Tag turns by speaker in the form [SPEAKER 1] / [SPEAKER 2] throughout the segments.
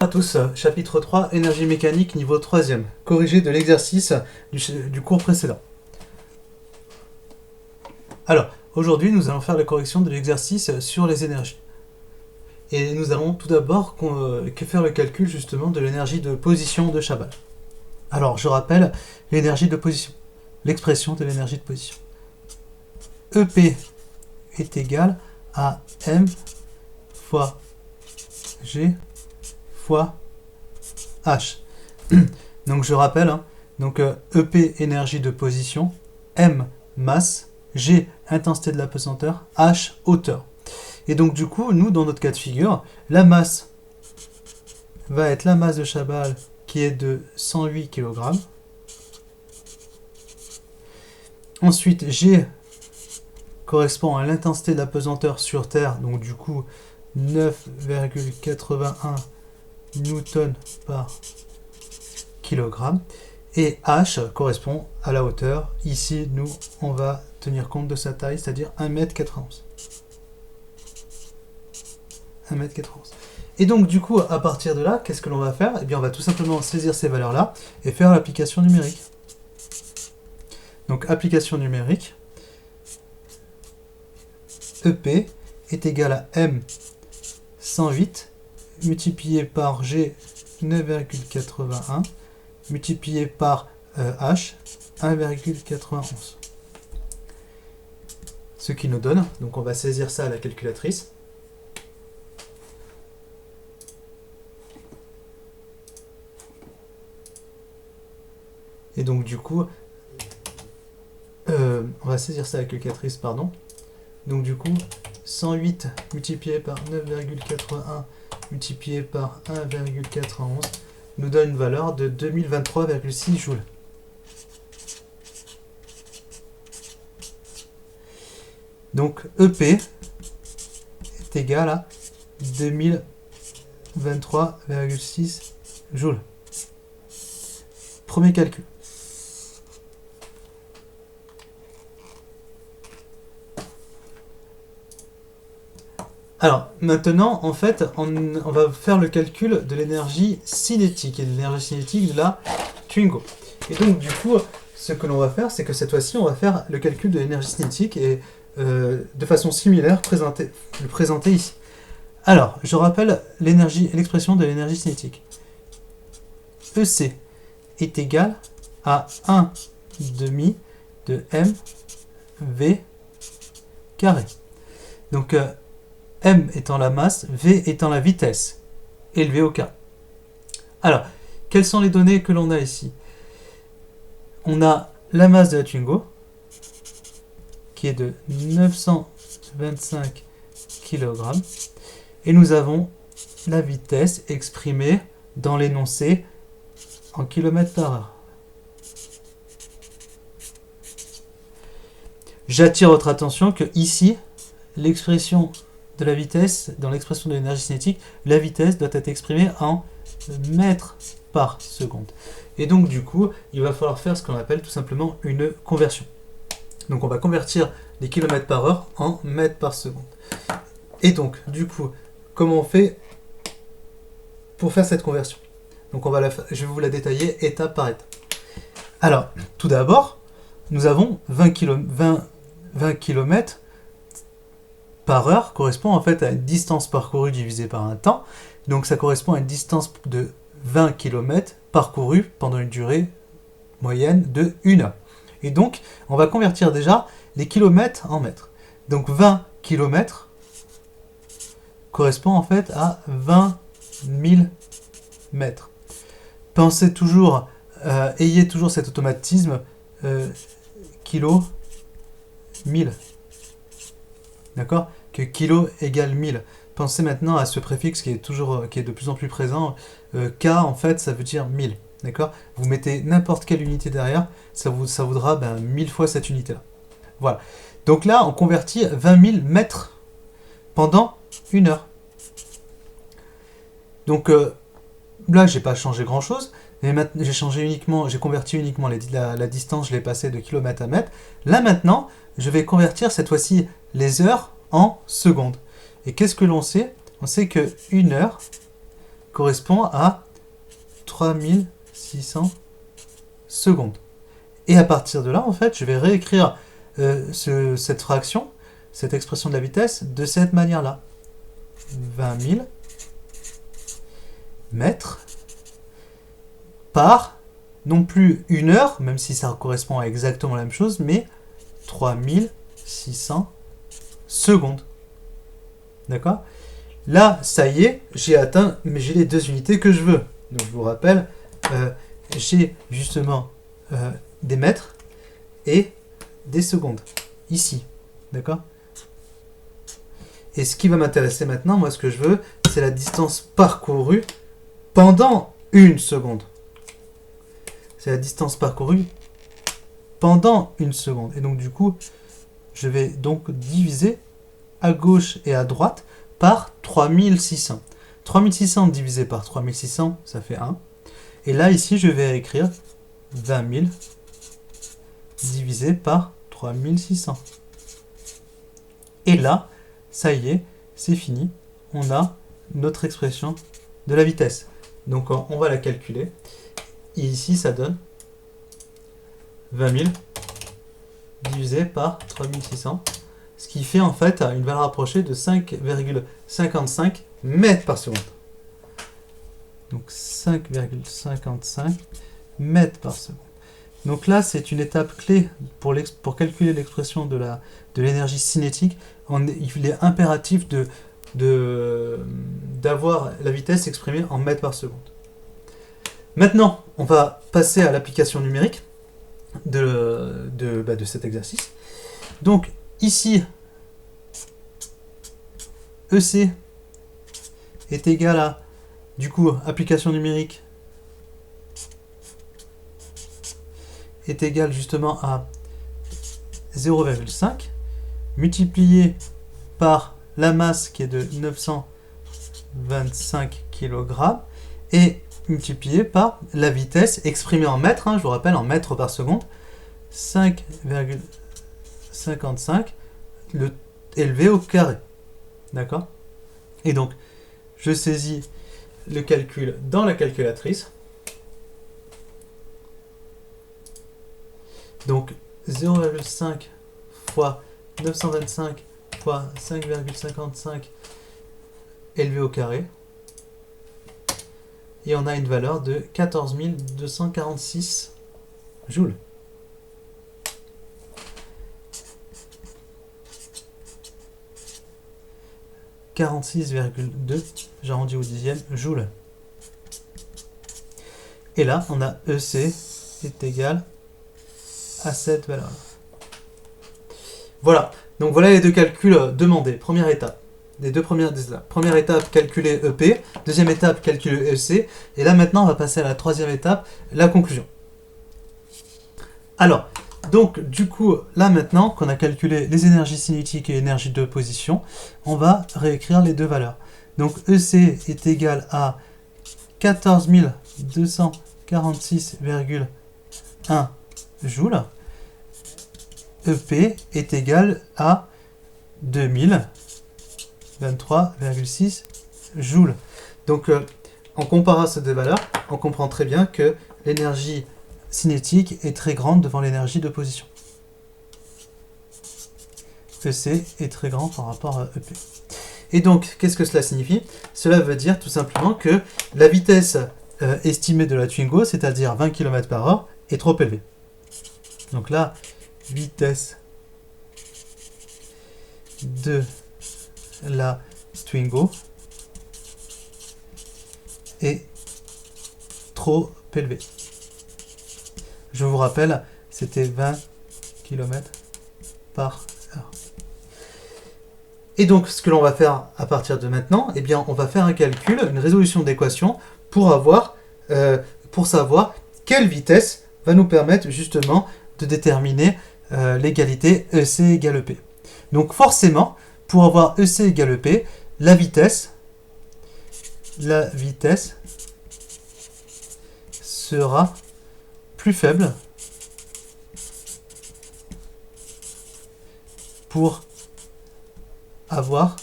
[SPEAKER 1] à tous, chapitre 3, énergie mécanique, niveau 3e, corrigé de l'exercice du cours précédent. Alors, aujourd'hui, nous allons faire la correction de l'exercice sur les énergies. Et nous allons tout d'abord faire le calcul justement de l'énergie de position de Chabal. Alors, je rappelle l'énergie de position, l'expression de l'énergie de position. EP est égal à M fois G fois H. Donc je rappelle, EP énergie de position, M masse, G intensité de la pesanteur, H hauteur. Et donc du coup, nous dans notre cas de figure, la masse va être la masse de Chabal qui est de 108 kg. Ensuite, G correspond à l'intensité de la pesanteur sur Terre, donc du coup 9,81 Newton par kilogramme. Et H correspond à la hauteur. Ici, nous, on va tenir compte de sa taille, c'est-à-dire 1m91. 1m91. Et donc, du coup, à partir de là, qu'est-ce que l'on va faire? Eh bien, on va tout simplement saisir ces valeurs-là et faire l'application numérique. Donc, application numérique. EP est égal à M 108 multiplié par G 9,81 multiplié par H 1,91. Ce qui nous donne, donc on va saisir ça à la calculatrice. Et donc du coup, on va saisir ça à la calculatrice, pardon. Donc du coup, 108 multiplié par 9,81 multiplié par 1,91 nous donne une valeur de 2023,6 joules. Donc EP est égal à 2023,6 joules. Premier calcul. Alors, maintenant, en fait, on va faire le calcul de l'énergie cinétique et de l'énergie cinétique de la Twingo. Et donc, du coup, ce que l'on va faire, c'est que cette fois-ci, on va faire le calcul de l'énergie cinétique et de façon similaire, le présenter ici. Alors, je rappelle l'expression de l'énergie cinétique. EC est égal à 1 demi de mv carré. Donc, M étant la masse, V étant la vitesse, élevée au K. Alors, quelles sont les données que l'on a ici? On a la masse de la Twingo, qui est de 925 kg, et nous avons la vitesse exprimée dans l'énoncé en km par heure. J'attire votre attention que ici, l'expression de la vitesse, dans l'expression de l'énergie cinétique, la vitesse doit être exprimée en mètres par seconde. Et donc du coup, il va falloir faire ce qu'on appelle tout simplement une conversion. Donc on va convertir les kilomètres par heure en mètres par seconde. Et donc du coup, comment on fait pour faire cette conversion? Donc je vais vous la détailler étape par étape. Alors, tout d'abord, nous avons 20 km par heure correspond en fait à une distance parcourue divisée par un temps. Donc ça correspond à une distance de 20 km parcourue pendant une durée moyenne de 1 heure. Et donc, on va convertir déjà les kilomètres en mètres. Donc 20 km correspond en fait à 20 000 mètres. Pensez toujours, ayez toujours cet automatisme kilo 1000. D'accord? Que kilo égale 1000. Pensez maintenant à ce préfixe qui est de plus en plus présent. K, en fait, ça veut dire 1000. D'accord? Vous mettez n'importe quelle unité derrière, ça voudra 1000 fois cette unité-là. Voilà. Donc là, on convertit 20 000 mètres pendant 1 heure. Donc là, j'ai pas changé grand-chose. J'ai converti uniquement la distance, je l'ai passé de kilomètre à mètre. Là maintenant, je vais convertir cette fois-ci les heures en secondes. Et qu'est-ce que l'on sait? On sait que 1 heure correspond à 3600 secondes. Et à partir de là, en fait, je vais réécrire cette fraction, cette expression de la vitesse, de cette manière-là. 20 000 mètres par, non plus 1 heure, même si ça correspond à exactement la même chose, mais 3600 secondes. D'accord? Là, ça y est, j'ai atteint, mais j'ai les 2 unités que je veux. Donc je vous rappelle, j'ai justement des mètres et des secondes, ici. D'accord? Et ce qui va m'intéresser maintenant, moi ce que je veux, c'est la distance parcourue pendant 1 seconde. C'est la distance parcourue pendant 1 seconde. Et donc du coup, je vais donc diviser à gauche et à droite par 3600. 3600 divisé par 3600, ça fait 1. Et là, ici, je vais écrire 20 000 divisé par 3600. Et là, ça y est, c'est fini. On a notre expression de la vitesse. Donc, on va la calculer. Et ici, ça donne 20 000 divisé par 3600. Ce qui fait en fait une valeur approchée de 5,55 mètres par seconde. Donc 5,55 mètres par seconde. Donc là, c'est une étape clé pour calculer l'expression de l'énergie cinétique. Il est impératif d'avoir la vitesse exprimée en mètres par seconde. Maintenant, on va passer à l'application numérique de cet exercice. Donc, ici, EC est égal à, du coup, application numérique est égal justement à 0,5 multiplié par la masse qui est de 925 kg et multiplié par la vitesse exprimée en mètres, je vous rappelle en mètres par seconde, 5,55 le élevé au carré. D'accord? Et donc, je saisis le calcul dans la calculatrice. Donc, 0,5 fois 925 fois 5,55 élevé au carré. Et on a une valeur de 14 246 joules. « 46,2, j'arrondis au dixième, joules. Et là, on a EC est égal à cette valeur. Voilà, donc voilà les 2 calculs demandés. Première étape. Les 2 premières étapes. Première étape, calculer EP. Deuxième étape, calculer EC. Et là, maintenant, on va passer à la 3e étape, la conclusion. Alors, donc, du coup, là, maintenant, qu'on a calculé les énergies cinétiques et énergie de position, on va réécrire les 2 valeurs. Donc, EC est égal à 14 246,1 joules. EP est égal à 2023,6 joules. Donc, en comparant ces 2 valeurs, on comprend très bien que l'énergie cinétique est très grande devant l'énergie de position. EC est très grand par rapport à EP. Et donc, qu'est-ce que cela signifie? Cela veut dire tout simplement que la vitesse estimée de la Twingo, c'est-à-dire 20 km/h, est trop élevée. Donc là, vitesse de la Twingo est trop élevée. Je vous rappelle, c'était 20 km/h. Et donc, ce que l'on va faire à partir de maintenant, eh bien, on va faire un calcul, une résolution d'équation pour savoir quelle vitesse va nous permettre justement de déterminer l'égalité EC égale EP. Donc forcément, pour avoir EC égale EP, la vitesse sera plus faible pour avoir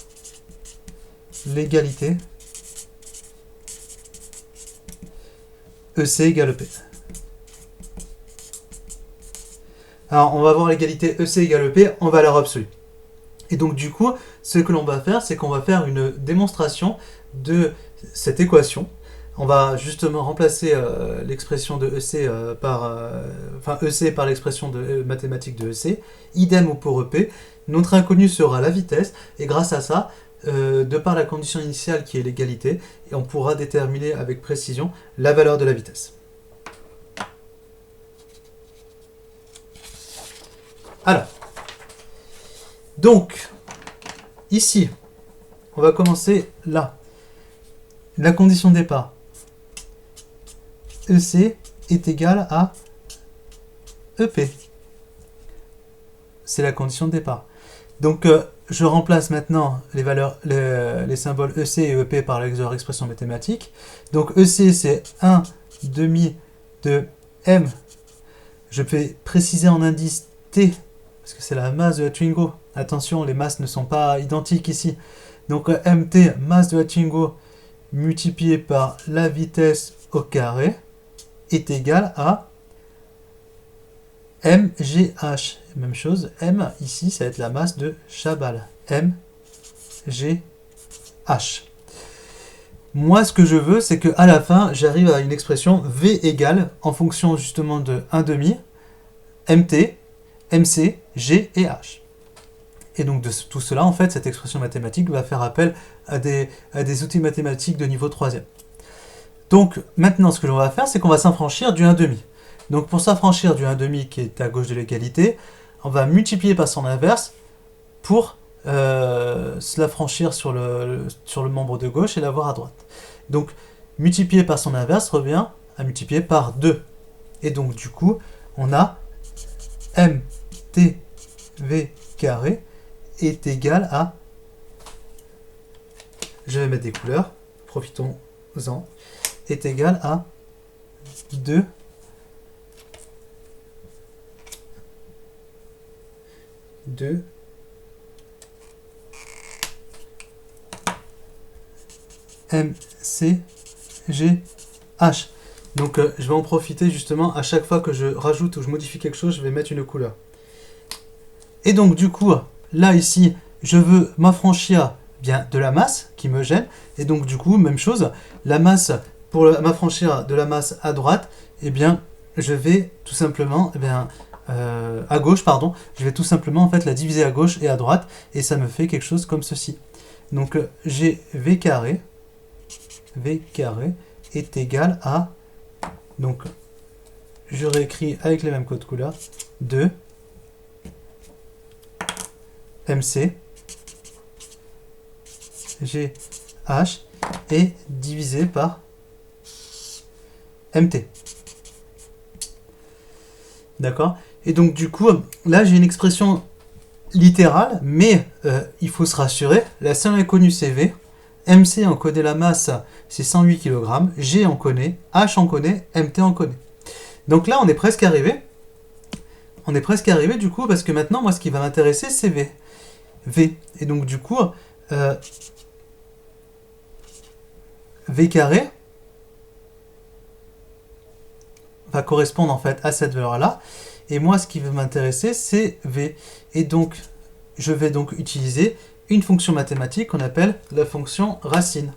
[SPEAKER 1] l'égalité EC égale EP. Alors, on va voir l'égalité EC égale EP en valeur absolue. Et donc, du coup, ce que l'on va faire, c'est qu'on va faire une démonstration de cette équation. On va justement remplacer l'expression de EC EC par l'expression mathématique de EC. Idem pour EP. Notre inconnu sera la vitesse. Et grâce à ça, de par la condition initiale qui est l'égalité, on pourra déterminer avec précision la valeur de la vitesse. Alors, donc, ici, on va commencer là. La condition de départ, EC est égal à EP. C'est la condition de départ. Donc, je remplace maintenant les valeurs, les symboles EC et EP par leur expression mathématique. Donc, EC, c'est 1 demi de M. Je vais préciser en indice T, parce que c'est la masse de la Twingo. Attention, les masses ne sont pas identiques ici. Donc, MT, masse de la Twingo, multiplié par la vitesse au carré, est égal à MGH. Même chose, M, ici, ça va être la masse de Chabal. MGH. Moi, ce que je veux, c'est qu'à la fin, j'arrive à une expression V égale, en fonction justement de 1,5, MT, MC, G et H. Et donc de tout cela, en fait, cette expression mathématique va faire appel à des outils mathématiques de niveau 3e. Donc maintenant, ce que l'on va faire, c'est qu'on va s'affranchir du 1,5. Donc pour s'affranchir du 1,5 qui est à gauche de l'égalité, on va multiplier par son inverse pour se l'affranchir sur le membre de gauche et l'avoir à droite. Donc multiplier par son inverse revient à multiplier par 2. Et donc du coup, on a MTV carré est égal à, je vais mettre des couleurs, profitons-en, est égal à 2 MCGH. Donc je vais en profiter justement, à chaque fois que je rajoute ou je modifie quelque chose, je vais mettre une couleur. Et donc du coup, là ici, je veux m'affranchir bien de la masse qui me gêne. Et donc du coup, même chose, la masse, pour m'affranchir de la masse à droite, eh bien, je vais tout simplement, à gauche, pardon, je vais tout simplement en fait la diviser à gauche et à droite, et ça me fait quelque chose comme ceci. Donc j'ai V carré est égal à, donc je réécris avec les mêmes codes couleurs, 2 MC GH est divisé par MT. D'accord? Et donc du coup, là j'ai une expression littérale, mais il faut se rassurer, la seule inconnue c'est V, MC on connaît la masse, c'est 108 kg, G on connaît, H on connaît, MT on connaît. Donc là on est presque arrivé. On est presque arrivé du coup, parce que maintenant moi ce qui va m'intéresser c'est V. Et donc du coup, V carré va correspondre en fait à cette valeur-là. Et moi, ce qui va m'intéresser, c'est V. Et donc, je vais donc utiliser une fonction mathématique qu'on appelle la fonction racine.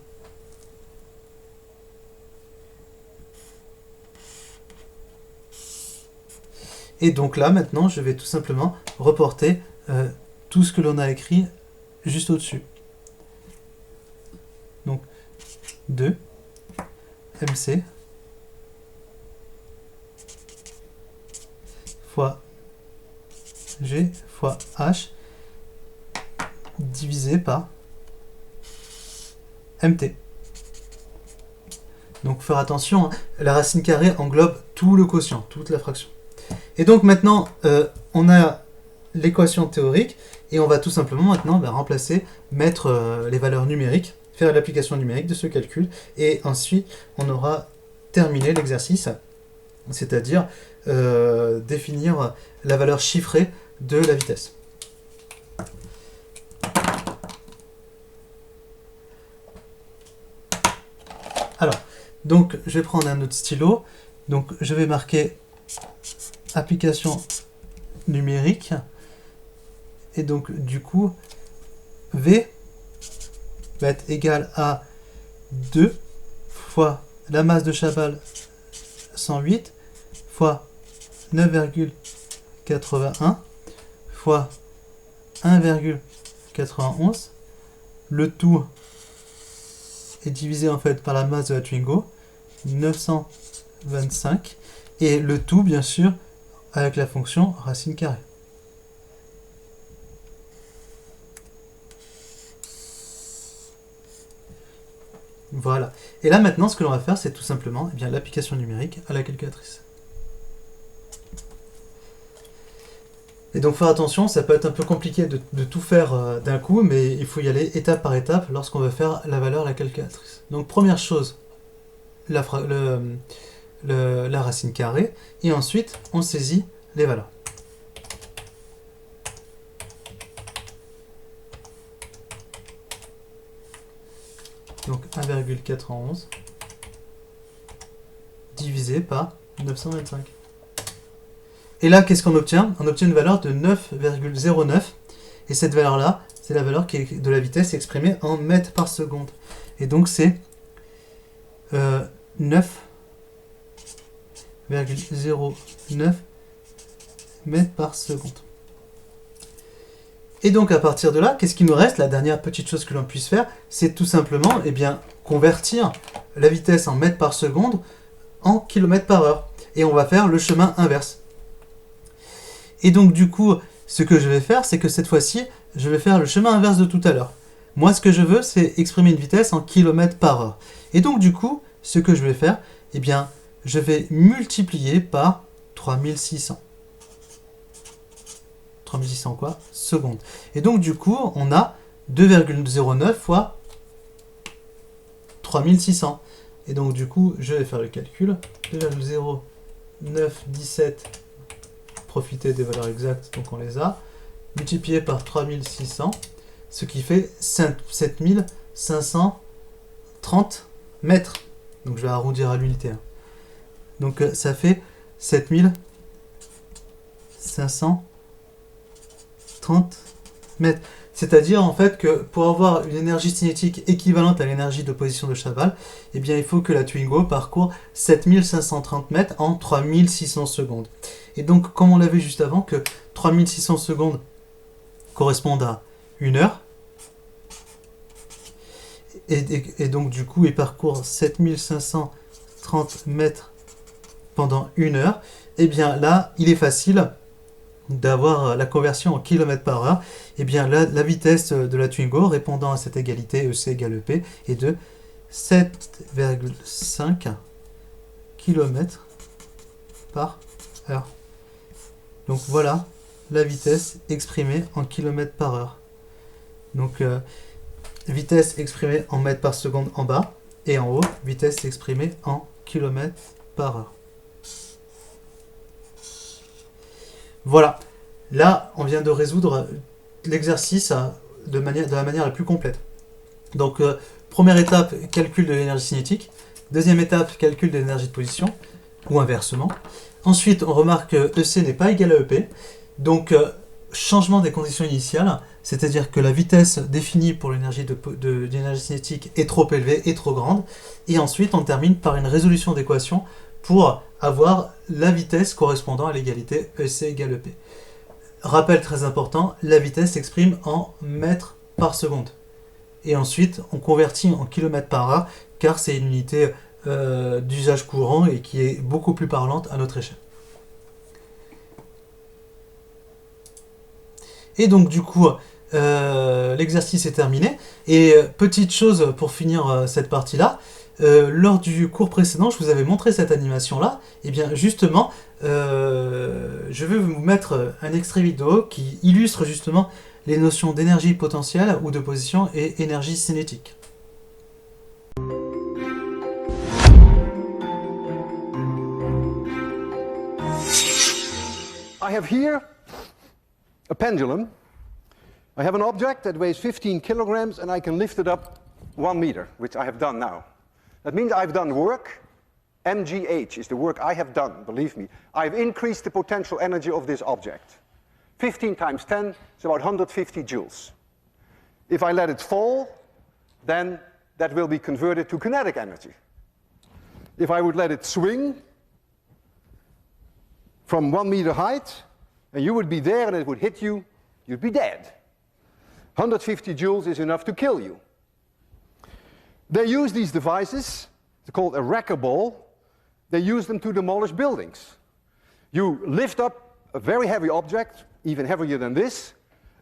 [SPEAKER 1] Et donc là, maintenant, je vais tout simplement reporter tout ce que l'on a écrit juste au-dessus. Donc, 2 MC fois G fois H divisé par MT. Donc faire attention, hein, la racine carrée englobe tout le quotient, toute la fraction. Et donc maintenant, on a l'équation théorique et on va tout simplement maintenant remplacer, mettre les valeurs numériques, faire l'application numérique de ce calcul et ensuite on aura terminé l'exercice, c'est-à-dire définir la valeur chiffrée de la vitesse. Alors, Donc, je vais prendre un autre stylo. Donc, je vais marquer application numérique. Et donc, du coup, V va être égal à 2 fois la masse de Chabal 108 fois 9,81 fois 1,91. Le tout est divisé en fait par la masse de la Twingo, 925. Et le tout, bien sûr, avec la fonction racine carrée. Voilà. Et là maintenant, ce que l'on va faire, c'est tout simplement l'application numérique à la calculatrice. Et donc faire attention, ça peut être un peu compliqué de tout faire d'un coup, mais il faut y aller étape par étape lorsqu'on veut faire la valeur à la calculatrice. Donc première chose, la racine carrée, et ensuite on saisit les valeurs. Donc 1,91 divisé par 925. Et là, qu'est-ce qu'on obtient? On obtient une valeur de 9,09. Et cette valeur-là, c'est la valeur qui est de la vitesse exprimée en mètres par seconde. Et donc, c'est 9,09 mètres par seconde. Et donc, à partir de là, qu'est-ce qui nous reste? La dernière petite chose que l'on puisse faire, c'est tout simplement convertir la vitesse en mètres par seconde en kilomètres par heure. Et on va faire le chemin inverse. Et donc, du coup, ce que je vais faire, c'est que cette fois-ci, je vais faire le chemin inverse de tout à l'heure. Moi, ce que je veux, c'est exprimer une vitesse en kilomètres par heure. Et donc, du coup, ce que je vais faire, je vais multiplier par 3600. 3600 quoi? Secondes. Et donc, du coup, on a 2,09 fois 3600. Et donc, du coup, je vais faire le calcul. 2,0917, profiter des valeurs exactes, donc on les a, multiplié par 3600, ce qui fait 7530 mètres. Donc, je vais arrondir à l'unité. Donc, ça fait 7530 mètres. C'est-à-dire en fait que pour avoir une énergie cinétique équivalente à l'énergie d'opposition de Chabal, il faut que la Twingo parcourt 7530 mètres en 3600 secondes. Et donc, comme on l'a vu juste avant, que 3600 secondes correspondent à 1 heure, et donc du coup, il parcourt 7530 mètres pendant 1 heure, là, il est facile d'avoir la conversion en kilomètres par heure. La vitesse de la Twingo répondant à cette égalité EC égale EP est de 7,5 km par heure. Donc voilà la vitesse exprimée en kilomètres par heure. Donc vitesse exprimée en mètres par seconde en bas, et en haut, vitesse exprimée en kilomètres par heure. Voilà, là on vient de résoudre l'exercice de la manière la plus complète. Donc première étape, calcul de l'énergie cinétique. Deuxième étape, calcul de l'énergie de position, ou inversement. Ensuite, on remarque que EC n'est pas égal à EP. Donc changement des conditions initiales, c'est-à-dire que la vitesse définie pour l'énergie d'énergie cinétique est trop élevée, est trop grande. Et ensuite, on termine par une résolution d'équation pour avoir la vitesse correspondant à l'égalité EC égale EP. Rappel très important, la vitesse s'exprime en mètres par seconde. Et ensuite, on convertit en kilomètres par heure, car c'est une unité d'usage courant et qui est beaucoup plus parlante à notre échelle. Et donc du coup, l'exercice est terminé. Et petite chose pour finir cette partie-là, lors du cours précédent, je vous avais montré cette animation-là. Et bien justement, je vais vous mettre un extrait vidéo qui illustre justement les notions d'énergie potentielle ou de position et énergie cinétique.
[SPEAKER 2] I have here a pendulum. I have an object that weighs 15 kilograms and I can lift it up 1 meter, which I have done now. That means I've done work. mgh is the work I have done, believe me. I've increased the potential energy of this object. 15 times 10 is about 150 joules. If I let it fall, then that will be converted to kinetic energy. If I would let it swing from 1 meter height, and you would be there and it would hit you, you'd be dead. 150 joules is enough to kill you. They use these devices, they're called a wrecker ball. They use them to demolish buildings. You lift up a very heavy object, even heavier than this,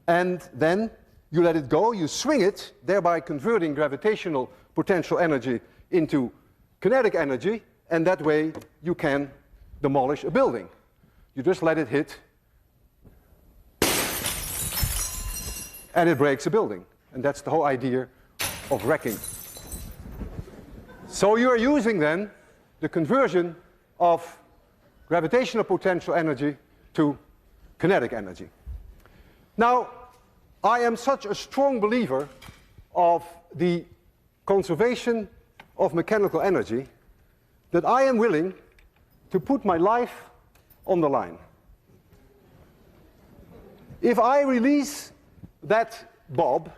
[SPEAKER 2] and then you let it go, you swing it, thereby converting gravitational potential energy into kinetic energy, and that way you can demolish a building. You just let it hit, and it breaks a building. And that's the whole idea of wrecking. So you are using then the conversion of gravitational potential energy to kinetic energy. Now, I am such a strong believer of the conservation of mechanical energy that I am willing to put my life on the line. If I release that bob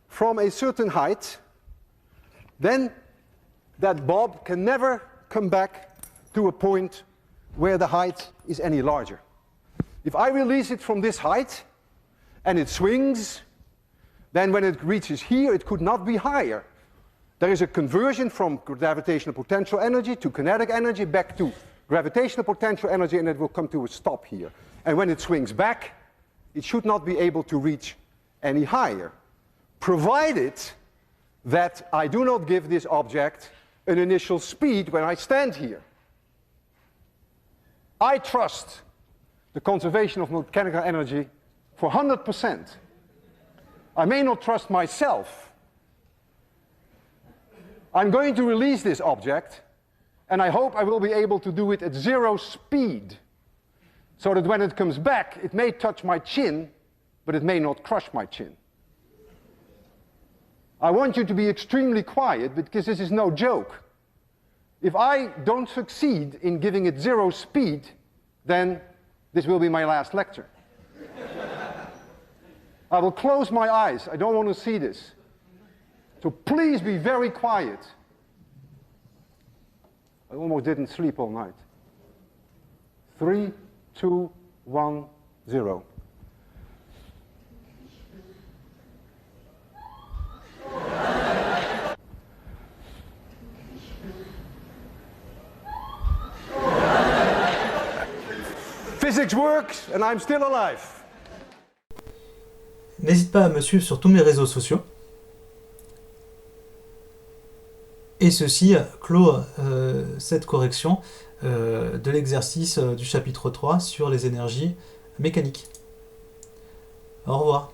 [SPEAKER 2] from a certain height, then that bob can never come back to a point where the height is any larger. If I release it from this height and it swings, then when it reaches here, it could not be higher. There is a conversion from gravitational potential energy to kinetic energy back to gravitational potential energy, and it will come to a stop here. And when it swings back, it should not be able to reach any higher, provided that I do not give this object an initial speed when I stand here. I trust the conservation of mechanical energy for 100%. I may not trust myself. I'm going to release this object, and I hope I will be able to do it at 0 speed, so that when it comes back, it may touch my chin, but it may not crush my chin. I want you to be extremely quiet, because this is no joke. If I don't succeed in giving it 0 speed, then this will be my last lecture. I will close my eyes. I don't want to see this. So please be very quiet. I almost didn't sleep all night. 3, 2, 1, 0. Physics works, and I'm still alive.
[SPEAKER 1] N'hésite pas à me suivre sur tous mes réseaux sociaux. Et ceci clôt cette correction de l'exercice du chapitre 3 sur les énergies mécaniques. Au revoir.